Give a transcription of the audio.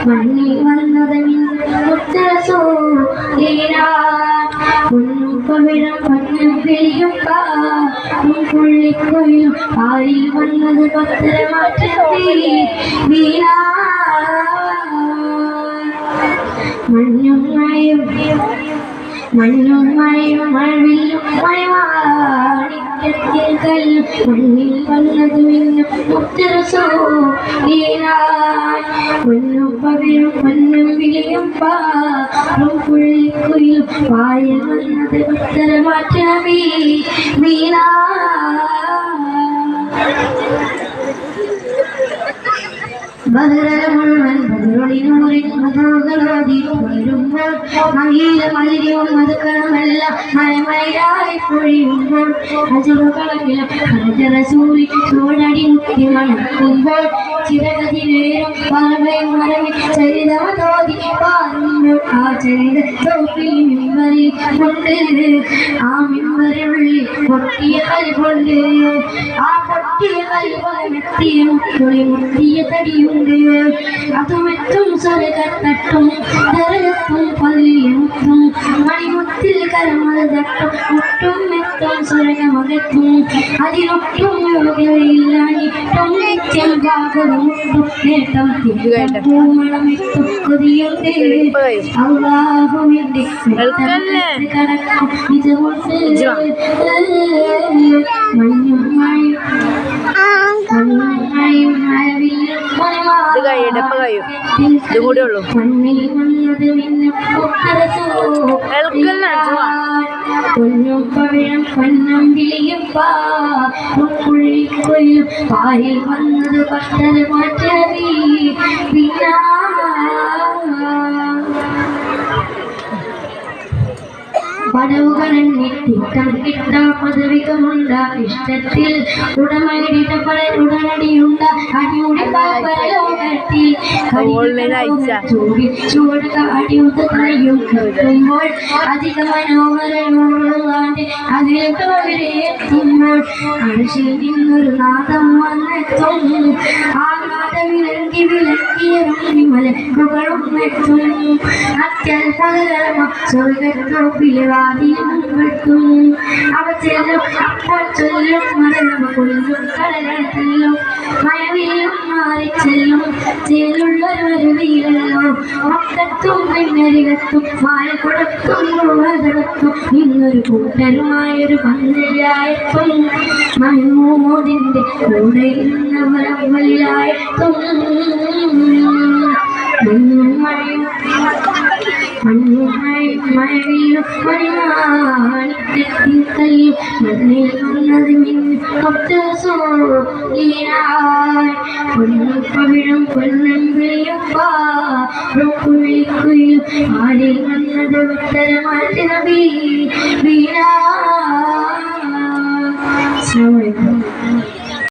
മണ്ണിൽ വന്നത് പൊന്നുപവിഴം പൊന്നും വിളിയും പുള്ളിക്കൊയിലും പാലിൽ വന്നത് പത്തരമാറ്റേ വീണ മഞ്ഞും മഴയും മഴവില്ലും മഴവാണിക്കത്തിൽ കല്ലും മണ്ണിൽ വന്നത് മിന്നും മുത്തരസോ പൊന്നും പവിഴും പൊന്നും വിളിയും പുള്ളിക്കുയിലും പാലിൽ വന്നത് പത്തരമാറ്റമേ വീണ ബദറമുഴുവൻ ബദറൊളിനൂറിൻ മധുകളോതി പൊഴിയുമ്പോൾ മഹിയില മലിരിയും മധുക്കളമെല്ലാം മഴമഴയായി പൊഴിയുമ്പോൾ അജുകളമില കരജറസൂരി ചൂടടി മുത്തി മണക്കുമ്പോൾ ചിരകതിവേറും പറവയും മറവി ചരിതമതോതി പാറുമ്പോൾ ആ ചരിത തോപ്പിൽ മിമ്പറിൽ കൊണ്ട് ആ മിമ്പറിനുള്ളിൽ പൊട്ടിയ കൽകൊണ്ട് ആ പൊട്ടിയ കൽവമെത്തിയ മുത്തുളി മുത്തിയ തടിയുണ്ട് അതുമെത്തും സ്വരകത്തട്ടും തരകത്തും പള്ളിയുമുത്തും മണിമുത്തിൽ കരമത് തട്ടും മുട്ടും മെത്തും സ്വരകമകത്തും അതിനൊട്ടും യോഗയില്ലാഞ്ഞിട്ടും നിത്യം ഭാഗമുട്ടും നേട്ടം പൂമണമെത്തും കൊതിയുണ്ട് അല്ലാഹുവിന്റെ കടക്കും ഇതുകൊണ്ട് മഞ്ഞും മഴയും ഇത് കൂടെ ഉള്ളൂ പൊന്നും പവിഴം പൊന്നും വിളിയും പുള്ളിക്കൊല്ലും പാലിൽ വന്നത് പത്തര മാറ്റമേ പിന്നെ പടവുകളെണ്ണിത്തിട്ടം കിട്ടാ പദവികമുണ്ട ഇഷ്ടത്തിൽ ഉടമയിടിട്ട പലരുടനടിയുണ്ട അടിയുടെ പരലോകത്തിൽ ചൂടുക അടിയുതയും കേൾക്കുമ്പോൾ അധിക മനോഹരമുള്ളാണ്ട് അതിലേക്ക് എത്തുമ്പോൾ അരശിൽ നിന്നൊരു നാദം വന്നെത്തും ആ നാദമിളങ്കി വിളക്കിയ മലക്കുകളും എത്തും അത്യത്ഭുതകരമ സ്വർഗത്തോപ്പിലെ വാദിയും അവ ചെല്ലും അപ്പോൾ ചൊല്ലും മരണം കൊല്ലും കടലും മഴവിലും മാറി ചെല്ലും ചേലുള്ളൊരു വീരല്ലോ മക്കത്തും പിന്നരികത്തും മായ കൊടുത്തും മുഴുവതടത്തും ഇന്നൊരു കൂട്ടരുമായൊരു പന്തലായെത്തും മഹ്മൂദിന്റെ കൂടെ ഇരുന്നവരവലിലായെത്തും മഴവിലും മണിമാണിക്കല്ലും മണ്ണിൽ വന്നത് പൊന്നും പൊന്നും വിളിയും പുള്ളിക്കുയിലും ആരിൽ വന്നത് ഉത്തരമാറ്റ വീണ.